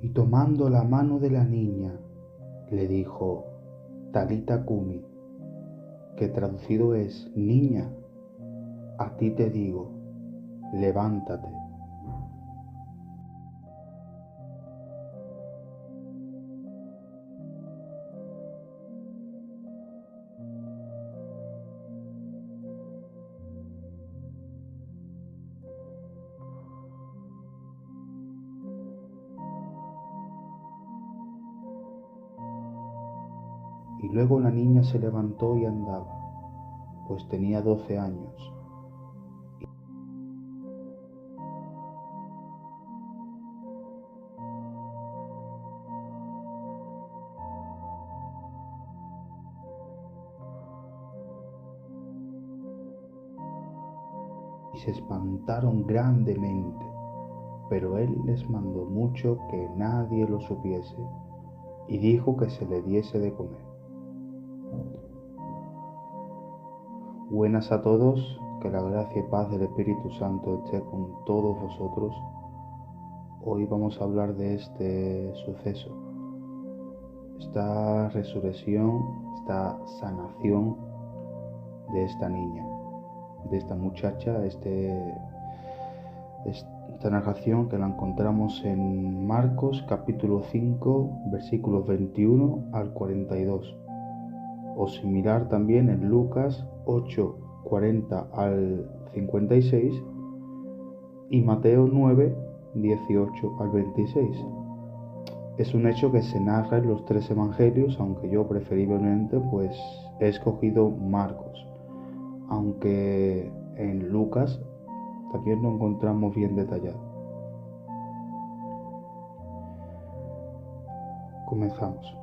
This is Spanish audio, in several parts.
y tomando la mano de la niña, le dijo: Talita Kumi, que traducido es: niña, a ti te digo, levántate. Y luego la niña se levantó y andaba, pues tenía 12 años. Y se espantaron grandemente, pero él les mandó mucho que nadie lo supiese, y dijo que se le diese de comer. Buenas a todos, que la gracia y paz del Espíritu Santo esté con todos vosotros. Hoy vamos a hablar de este suceso, esta resurrección, esta sanación de esta niña, de esta muchacha, esta narración que la encontramos en Marcos capítulo 5, versículos 21 al 42, o similar también en Lucas 8, 40 al 56 y Mateo 9, 18 al 26. Es un hecho que se narra en los 3 evangelios, aunque yo preferiblemente pues he escogido Marcos, aunque en Lucas también lo encontramos bien detallado. Comenzamos.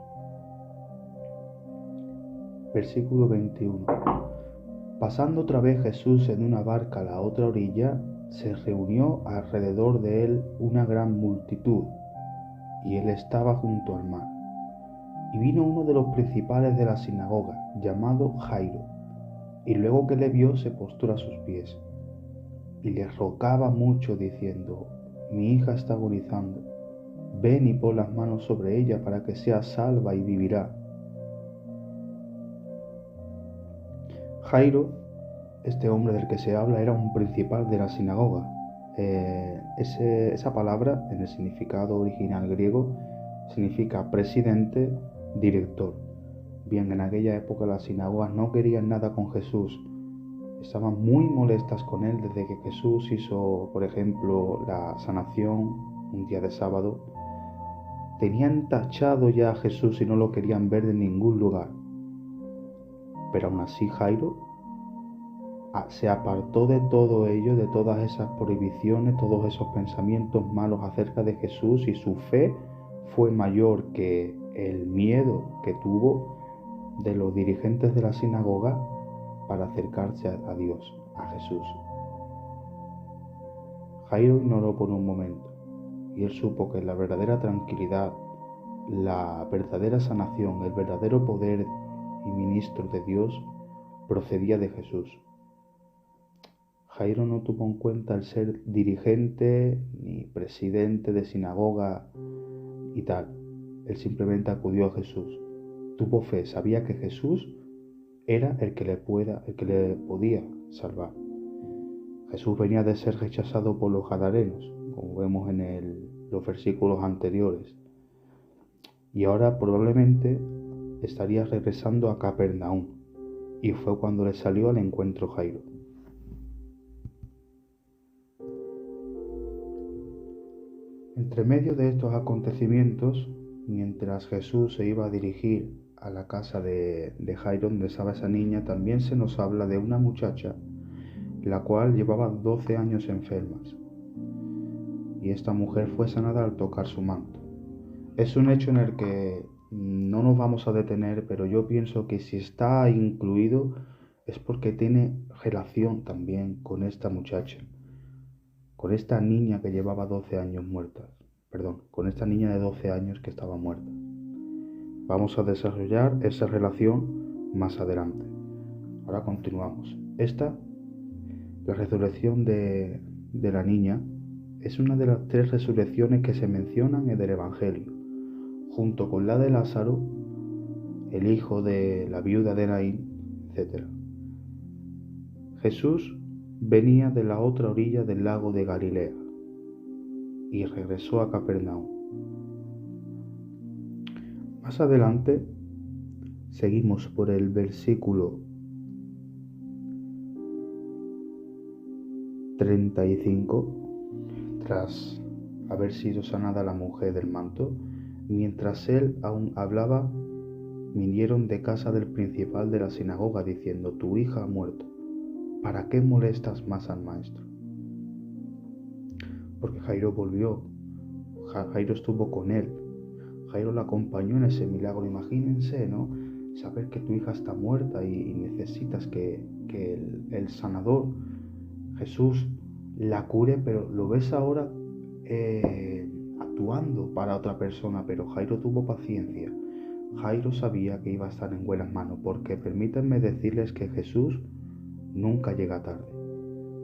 Versículo 21. Pasando otra vez Jesús en una barca a la otra orilla, se reunió alrededor de él una gran multitud, y él estaba junto al mar. Y vino uno de los principales de la sinagoga, llamado Jairo, y luego que le vio se postró a sus pies, y le rogaba mucho diciendo: mi hija está agonizando, ven y pon las manos sobre ella para que sea salva y vivirá. Jairo, este hombre del que se habla, era un principal de la sinagoga. Esa palabra, en el significado original griego, significa presidente, director. Bien, en aquella época las sinagogas no querían nada con Jesús. Estaban muy molestas con él desde que Jesús hizo, por ejemplo, la sanación un día de sábado. Tenían tachado ya a Jesús y no lo querían ver en ningún lugar. Pero aún así Jairo se apartó de todo ello, de todas esas prohibiciones, todos esos pensamientos malos acerca de Jesús, y su fe fue mayor que el miedo que tuvo de los dirigentes de la sinagoga para acercarse a Dios, a Jesús. Jairo ignoró por un momento, y él supo que la verdadera tranquilidad, la verdadera sanación, el verdadero poder y ministro de Dios procedía de Jesús. Jairo no tuvo en cuenta el ser dirigente ni presidente de sinagoga y tal. Él simplemente acudió a Jesús. Tuvo fe, sabía que Jesús era el que le podía salvar. Jesús venía de ser rechazado por los gadarenos, como vemos en los versículos anteriores. Y ahora probablemente estaría regresando a Capernaum. Y fue cuando le salió al encuentro Jairo. Entre medio de estos acontecimientos, mientras Jesús se iba a dirigir a la casa de Jairo, donde estaba esa niña, también se nos habla de una muchacha, la cual llevaba 12 años enfermas. Y esta mujer fue sanada al tocar su manto. Es un hecho en el que no nos vamos a detener, pero yo pienso que si está incluido es porque tiene relación también con esta muchacha, con esta niña que llevaba 12 años muerta, con esta niña de 12 años que estaba muerta. Vamos a desarrollar esa relación más adelante. Ahora continuamos. La resurrección de la niña Es una de las 3 resurrecciones que se mencionan en el Evangelio, junto con la de Lázaro, el hijo de la viuda de Naín, etc. Jesús venía de la otra orilla del lago de Galilea y regresó a Capernaum. Más adelante seguimos por el versículo 35. Tras haber sido sanada la mujer del manto, mientras él aún hablaba, vinieron de casa del principal de la sinagoga diciendo: tu hija ha muerto, ¿para qué molestas más al maestro? Porque Jairo volvió, Jairo estuvo con él, Jairo la acompañó en ese milagro. Imagínense, ¿no? Saber que tu hija está muerta y necesitas que el sanador, Jesús, la cure, pero lo ves ahora actuando para otra persona. Pero Jairo tuvo paciencia. Jairo sabía que iba a estar en buenas manos, porque permítanme decirles que Jesús nunca llega tarde.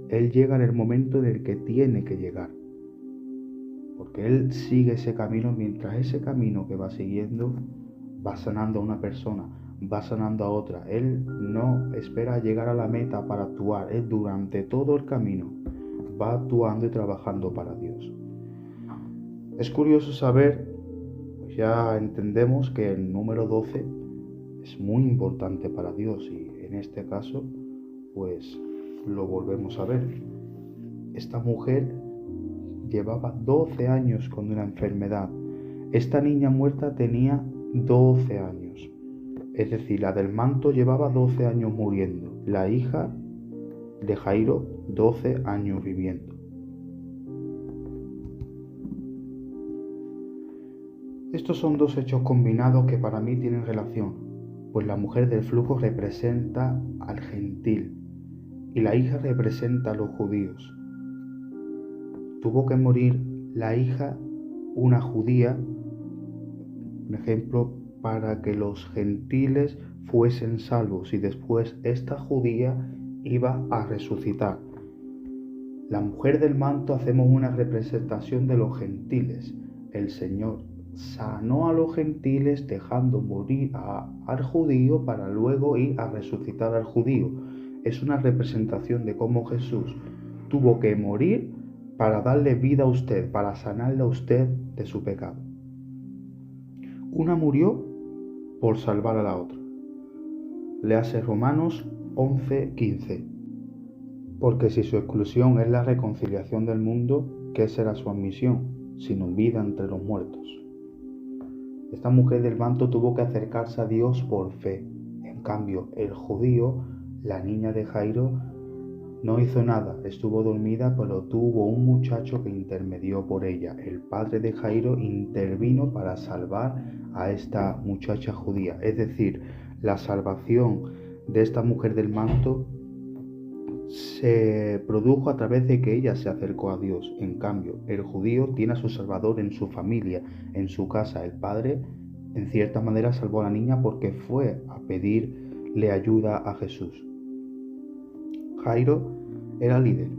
Él llega en el momento en el que tiene que llegar, porque Él sigue ese camino, mientras ese camino que va siguiendo va sanando a una persona, va sanando a otra. Él no espera llegar a la meta para actuar. Él durante todo el camino va actuando y trabajando para Dios. Es curioso saber, pues ya entendemos que el número 12 es muy importante para Dios, y en este caso pues lo volvemos a ver. Esta mujer llevaba 12 años con una enfermedad. Esta niña muerta tenía 12 años. Es decir, la del manto llevaba 12 años muriendo. La hija de Jairo, 12 años viviendo. Estos son 2 hechos combinados que para mí tienen relación, pues la mujer del flujo representa al gentil y la hija representa a los judíos. Tuvo que morir la hija, una judía, un ejemplo, para que los gentiles fuesen salvos, y después esta judía iba a resucitar. La mujer del manto hacemos una representación de los gentiles. El Señor sanó a los gentiles dejando morir al judío para luego ir a resucitar al judío. Es una representación de cómo Jesús tuvo que morir para darle vida a usted, para sanarle a usted de su pecado. Una murió por salvar a la otra. Léase Romanos 11:15. Porque si su exclusión es la reconciliación del mundo, ¿qué será su admisión, sino vida entre los muertos? Esta mujer del manto tuvo que acercarse a Dios por fe. En cambio, el judío, la niña de Jairo, no hizo nada, estuvo dormida, pero tuvo un muchacho que intermedió por ella. El padre de Jairo intervino para salvar a esta muchacha judía. Es decir, la salvación de esta mujer del manto se produjo a través de que ella se acercó a Dios. En cambio, el judío tiene a su Salvador en su familia, en su casa. El padre, en cierta manera, salvó a la niña porque fue a pedirle ayuda a Jesús. Jairo era líder,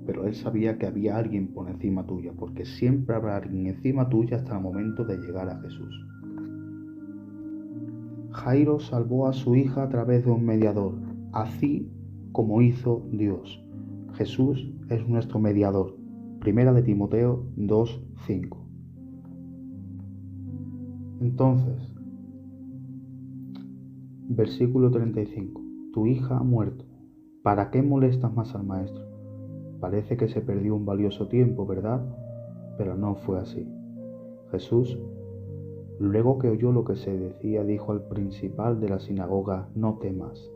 pero él sabía que había alguien por encima tuya, porque siempre habrá alguien encima tuya hasta el momento de llegar a Jesús. Jairo salvó a su hija a través de un mediador, así como hizo Dios. Jesús es nuestro mediador. Primera de Timoteo 2:5. Entonces, versículo 35. Tu hija ha muerto. ¿Para qué molestas más al maestro? Parece que se perdió un valioso tiempo, ¿verdad? Pero no fue así. Jesús, luego que oyó lo que se decía, dijo al principal de la sinagoga: no temas,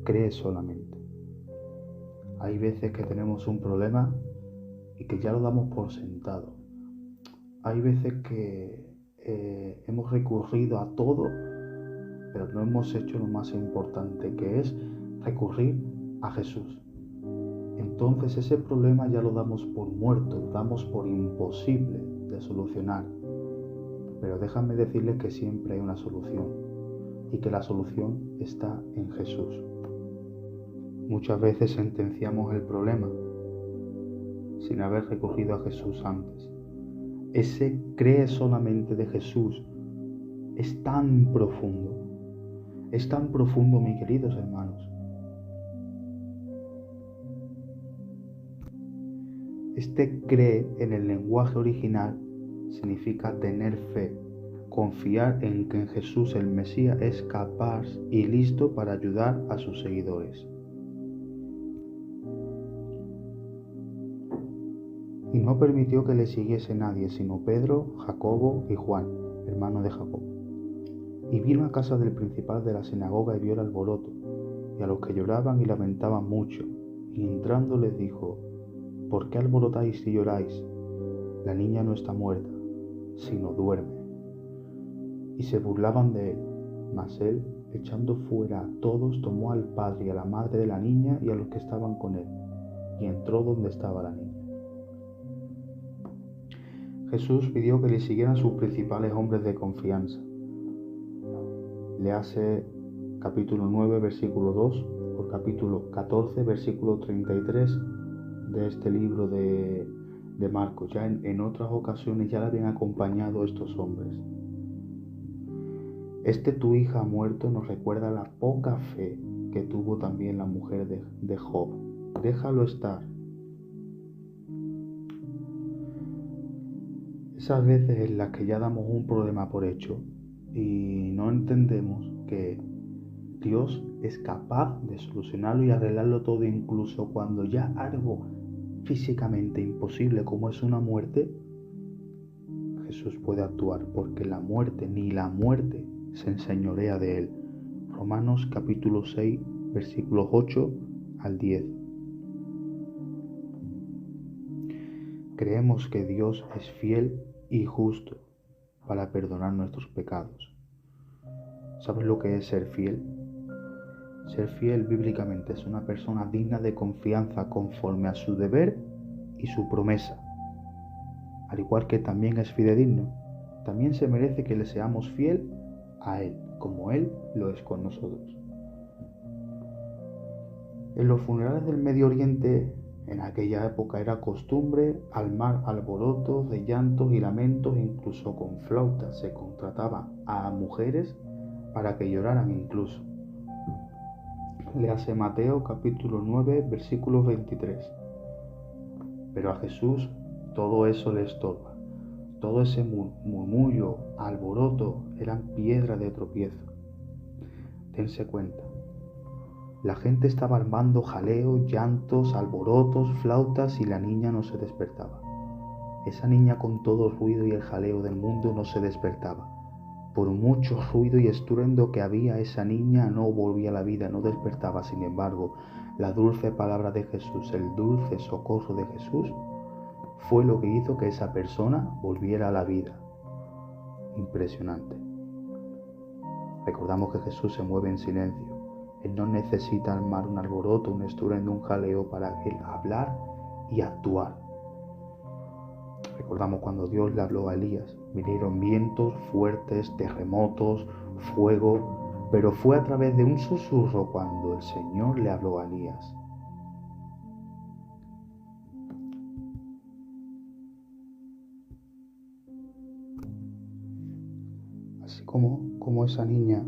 cree solamente. Hay veces que tenemos un problema y que ya lo damos por sentado. Hay veces que hemos recurrido a todo, pero no hemos hecho lo más importante, que es recurrir a Jesús. Entonces ese problema ya lo damos por muerto, damos por imposible de solucionar. Pero déjame decirles que siempre hay una solución, y que la solución está en Jesús. Muchas veces sentenciamos el problema, sin haber recurrido a Jesús antes. Ese cree solamente de Jesús es tan profundo, mis queridos hermanos. Este cree en el lenguaje original significa tener fe, confiar en que en Jesús el Mesías es capaz y listo para ayudar a sus seguidores. Y no permitió que le siguiese nadie, sino Pedro, Jacobo y Juan, hermano de Jacobo. Y vino a casa del principal de la sinagoga y vio el alboroto, y a los que lloraban y lamentaban mucho, y entrando les dijo: ¿Por qué alborotáis y lloráis? La niña no está muerta, sino duerme. Y se burlaban de él, mas él, echando fuera a todos, tomó al padre y a la madre de la niña y a los que estaban con él, y entró donde estaba la niña. Jesús pidió que le siguieran sus principales hombres de confianza. Léase capítulo 9, versículo 2, o capítulo 14, versículo 33 de este libro de Marcos. Ya en otras ocasiones ya le habían acompañado estos hombres. Tu hija ha muerto nos recuerda la poca fe que tuvo también la mujer de Job. Déjalo estar. Esas veces en las que ya damos un problema por hecho y no entendemos que Dios es capaz de solucionarlo y arreglarlo todo, incluso cuando ya algo físicamente imposible como es una muerte, Jesús puede actuar, porque ni la muerte se enseñorea de él. Romanos capítulo 6, versículos 8 al 10. Creemos que Dios es fiel y justo para perdonar nuestros pecados. ¿Sabes lo que es ser fiel? Ser fiel bíblicamente es una persona digna de confianza conforme a su deber y su promesa. Al igual que también es fidedigno, también se merece que le seamos fiel a Él, como Él lo es con nosotros. En los funerales del Medio Oriente, en aquella época era costumbre armar alborotos de llantos y lamentos, incluso con flautas. Se contrataba a mujeres para que lloraran incluso. Léase Mateo capítulo 9, versículo 23. Pero a Jesús todo eso le estorba. Todo ese murmullo, alboroto, eran piedra de tropiezo. Dense cuenta. La gente estaba armando jaleo, llantos, alborotos, flautas y la niña no se despertaba. Esa niña, con todo el ruido y el jaleo del mundo, no se despertaba. Por mucho ruido y estruendo que había, esa niña no volvía a la vida, no despertaba. Sin embargo, la dulce palabra de Jesús, el dulce socorro de Jesús, fue lo que hizo que esa persona volviera a la vida. Impresionante. Recordamos que Jesús se mueve en silencio. Él no necesita armar un alboroto, un estruendo, un jaleo para él hablar y actuar. Recordamos cuando Dios le habló a Elías. Vinieron vientos fuertes, terremotos, fuego, pero fue a través de un susurro cuando el Señor le habló a Elías. Así como esa niña,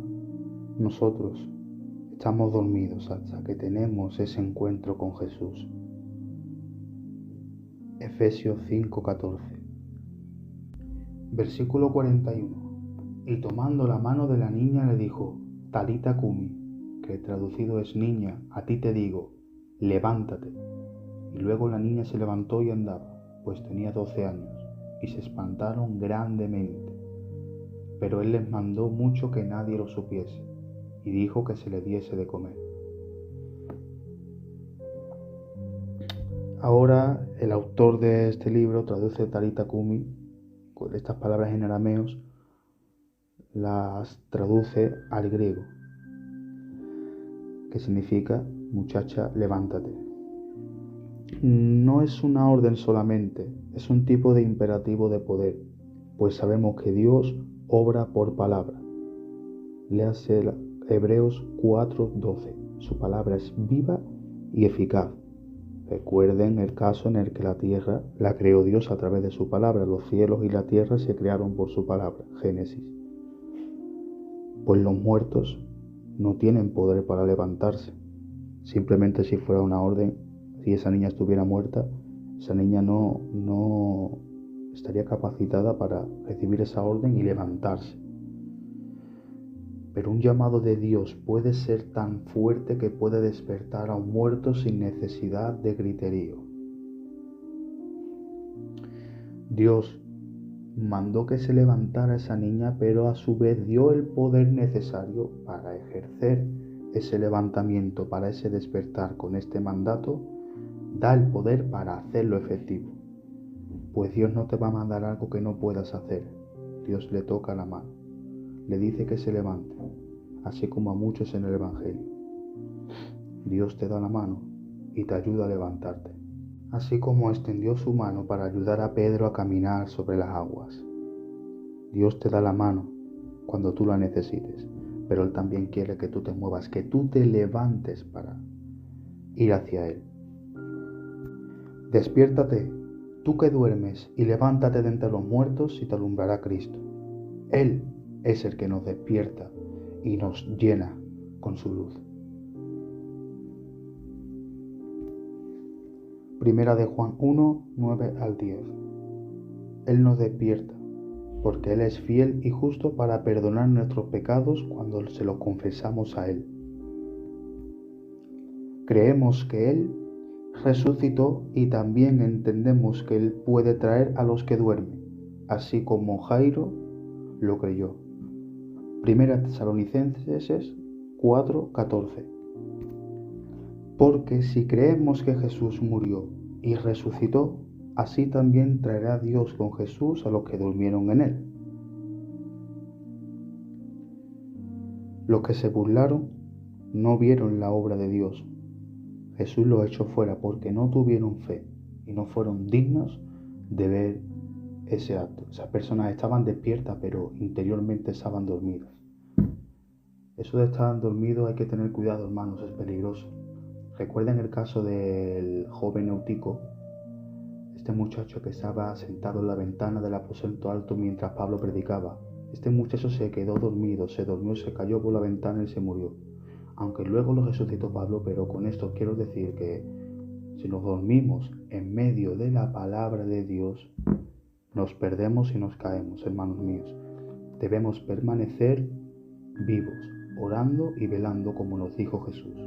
nosotros estamos dormidos hasta que tenemos ese encuentro con Jesús. Efesios 5:14. Versículo 41. Y tomando la mano de la niña le dijo: Talita cumi, que traducido es niña, a ti te digo, levántate. Y luego la niña se levantó y andaba, pues tenía 12 años, y se espantaron grandemente. Pero él les mandó mucho que nadie lo supiese, y dijo que se le diese de comer. Ahora el autor de este libro traduce Talita cumi, con estas palabras en arameos, las traduce al griego, que significa muchacha, levántate. No es una orden solamente, es un tipo de imperativo de poder, pues sabemos que Dios obra por palabra. Léase Hebreos 4:12. Su palabra es viva y eficaz. Recuerden el caso en el que la tierra la creó Dios a través de su palabra. Los cielos y la tierra se crearon por su palabra. Génesis. Pues los muertos no tienen poder para levantarse. Simplemente si fuera una orden, si esa niña estuviera muerta, esa niña no estaría capacitada para recibir esa orden y levantarse. Pero un llamado de Dios puede ser tan fuerte que puede despertar a un muerto sin necesidad de griterío. Dios mandó que se levantara esa niña, pero a su vez dio el poder necesario para ejercer ese levantamiento, para ese despertar. Con este mandato da el poder para hacerlo efectivo. Pues Dios no te va a mandar algo que no puedas hacer. Dios le toca la mano, le dice que se levante, así como a muchos en el Evangelio. Dios te da la mano y te ayuda a levantarte, así como extendió su mano para ayudar a Pedro a caminar sobre las aguas. Dios te da la mano cuando tú la necesites, pero Él también quiere que tú te muevas, que tú te levantes para ir hacia Él. Despiértate, tú que duermes, y levántate de entre los muertos y te alumbrará Cristo. Él es el que nos despierta y nos llena con su luz. Primera de Juan 1, 9 al 10. Él nos despierta, porque Él es fiel y justo para perdonar nuestros pecados cuando se los confesamos a Él. Creemos que Él resucitó y también entendemos que Él puede traer a los que duermen, así como Jairo lo creyó. Primera Tesalonicenses 4:14. Porque si creemos que Jesús murió y resucitó, así también traerá Dios con Jesús a los que durmieron en Él. Los que se burlaron no vieron la obra de Dios. Jesús los echó fuera porque no tuvieron fe y no fueron dignos de ver ese acto. Esas personas estaban despiertas, pero interiormente estaban dormidas. Eso de estar dormido hay que tener cuidado, hermanos, es peligroso. Recuerden el caso del joven Eutico, este muchacho que estaba sentado en la ventana del aposento alto mientras Pablo predicaba. Este muchacho se quedó dormido, se cayó por la ventana y se murió. Aunque luego lo resucitó Pablo, pero con esto quiero decir que si nos dormimos en medio de la palabra de Dios, nos perdemos y nos caemos, hermanos míos. Debemos permanecer vivos, orando y velando como nos dijo Jesús.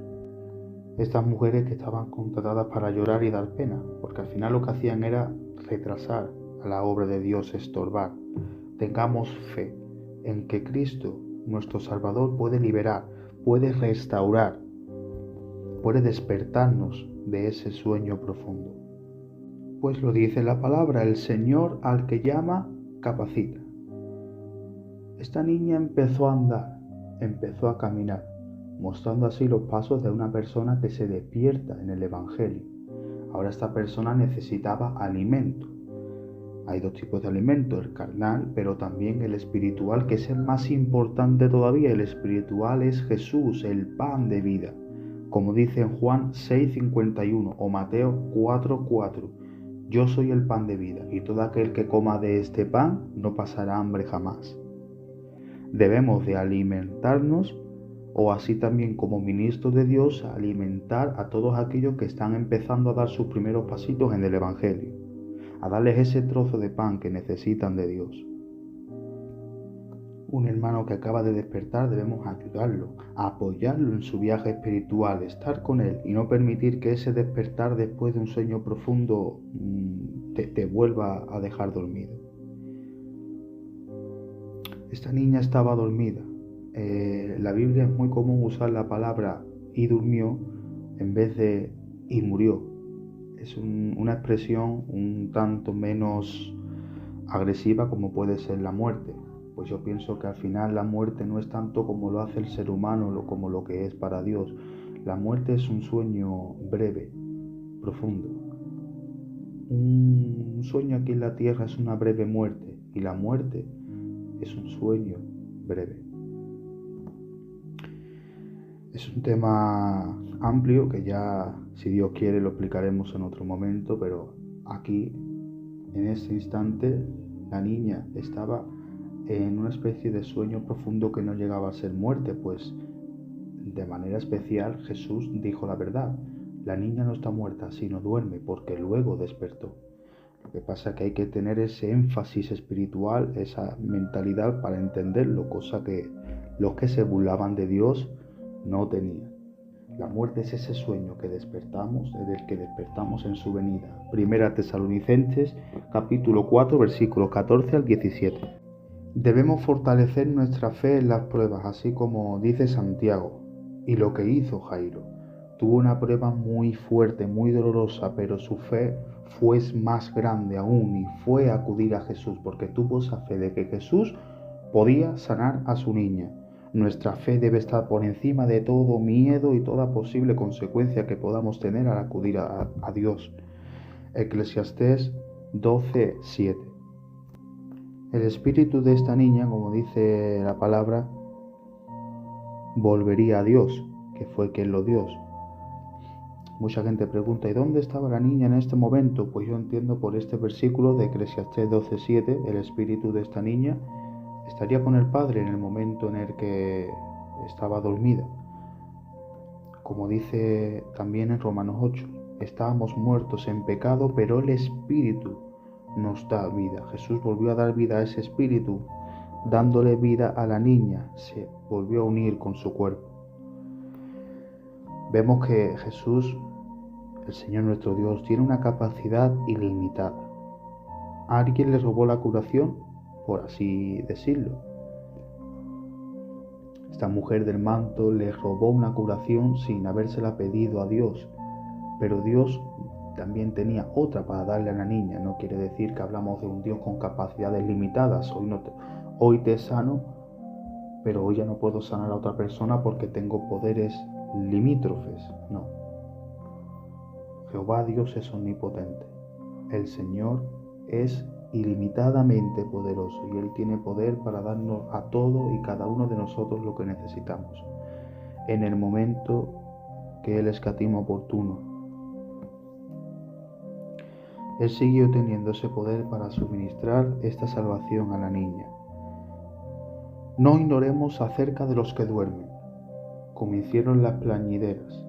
Estas mujeres que estaban contratadas para llorar y dar pena, porque al final lo que hacían era retrasar a la obra de Dios, estorbar. Tengamos fe en que Cristo, nuestro Salvador, puede liberar, puede restaurar, puede despertarnos de ese sueño profundo. Pues lo dice la palabra, el Señor al que llama, capacita. Esta niña empezó a andar, empezó a caminar, mostrando así los pasos de una persona que se despierta en el Evangelio. Ahora esta persona necesitaba alimento. Hay dos tipos de alimento, el carnal, pero también el espiritual, que es el más importante todavía. El espiritual es Jesús, el pan de vida. Como dice en Juan 6:51 o Mateo 4:4. Yo soy el pan de vida, y todo aquel que coma de este pan no pasará hambre jamás. Debemos de alimentarnos, o así también como ministros de Dios, alimentar a todos aquellos que están empezando a dar sus primeros pasitos en el Evangelio, a darles ese trozo de pan que necesitan de Dios. Un hermano que acaba de despertar debemos ayudarlo, apoyarlo en su viaje espiritual, estar con él y no permitir que ese despertar después de un sueño profundo te vuelva a dejar dormido. Esta niña estaba dormida. La Biblia es muy común usar la palabra y durmió en vez de y murió. Es una expresión un tanto menos agresiva como puede ser la muerte. Pues yo pienso que al final la muerte no es tanto como lo hace el ser humano, como lo que es para Dios. La muerte es un sueño breve, profundo. Un sueño aquí en la tierra es una breve muerte, y la muerte es un sueño breve. Es un tema amplio que ya, si Dios quiere, lo explicaremos en otro momento, pero aquí, en este instante, la niña estaba en una especie de sueño profundo que no llegaba a ser muerte, pues de manera especial Jesús dijo la verdad. La niña no está muerta, sino duerme, porque luego despertó. Lo que pasa es que hay que tener ese énfasis espiritual, esa mentalidad para entenderlo, cosa que los que se burlaban de Dios no tenían. La muerte es ese sueño que despertamos, del que despertamos en su venida. Primera Tesalonicenses, capítulo 4, versículos 14 al 17. Debemos fortalecer nuestra fe en las pruebas, así como dice Santiago, y lo que hizo Jairo. Tuvo una prueba muy fuerte, muy dolorosa, pero su fe fue más grande aún y fue acudir a Jesús, porque tuvo esa fe de que Jesús podía sanar a su niña. Nuestra fe debe estar por encima de todo miedo y toda posible consecuencia que podamos tener al acudir a Dios. Eclesiastés 12:7. El espíritu de esta niña, como dice la palabra, volvería a Dios, que fue quien lo dio. Mucha gente pregunta, ¿y dónde estaba la niña en este momento? Pues yo entiendo por este versículo de Eclesiastés 12:7, el espíritu de esta niña estaría con el Padre en el momento en el que estaba dormida. Como dice también en Romanos 8, estábamos muertos en pecado, pero el Espíritu nos da vida. Jesús volvió a dar vida a ese Espíritu, dándole vida a la niña, se volvió a unir con su cuerpo. Vemos que Jesús, el Señor nuestro Dios, tiene una capacidad ilimitada. ¿A alguien le robó la curación? Por así decirlo. Esta mujer del manto le robó una curación sin habérsela pedido a Dios, pero Dios también tenía otra para darle a la niña. No quiere decir que hablamos de un Dios con capacidades limitadas. Hoy te sano, pero hoy ya no puedo sanar a otra persona porque tengo poderes limítrofes. No. Jehová Dios es omnipotente. El Señor es ilimitadamente poderoso y Él tiene poder para darnos a todo y cada uno de nosotros lo que necesitamos en el momento que Él escatima oportuno. Él siguió teniendo ese poder para suministrar esta salvación a la niña. No ignoremos acerca de los que duermen, como hicieron las plañideras.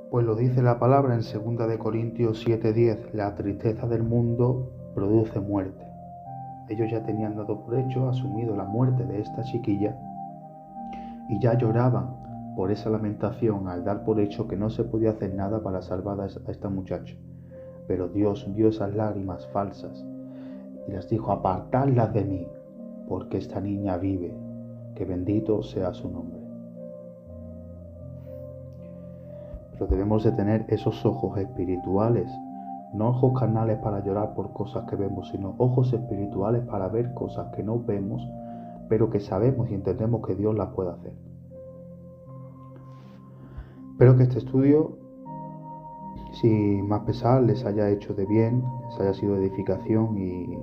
Pues lo dice la palabra en 2 de Corintios 7:10, la tristeza del mundo produce muerte. Ellos ya tenían dado por hecho, asumido la muerte de esta chiquilla y ya lloraban por esa lamentación al dar por hecho que no se podía hacer nada para salvar a esta muchacha. Pero Dios vio esas lágrimas falsas y les dijo, apartadlas de mí, porque esta niña vive, que bendito sea su nombre. Pero debemos de tener esos ojos espirituales, no ojos carnales para llorar por cosas que vemos, sino ojos espirituales para ver cosas que no vemos, pero que sabemos y entendemos que Dios las puede hacer. Espero que este estudio, sin más pesar, les haya hecho de bien, les haya sido de edificación y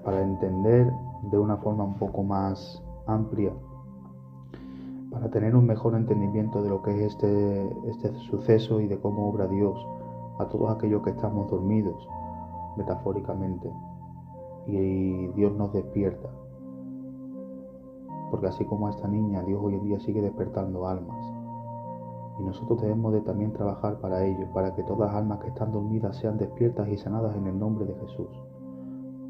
para entender de una forma un poco más amplia, para tener un mejor entendimiento de lo que es este suceso y de cómo obra Dios a todos aquellos que estamos dormidos, metafóricamente, y Dios nos despierta. Porque así como a esta niña, Dios hoy en día sigue despertando almas. Y nosotros debemos de también trabajar para ello, para que todas las almas que están dormidas sean despiertas y sanadas en el nombre de Jesús.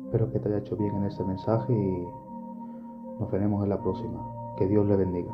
Espero que te haya hecho bien en este mensaje y nos veremos en la próxima. Que Dios le bendiga.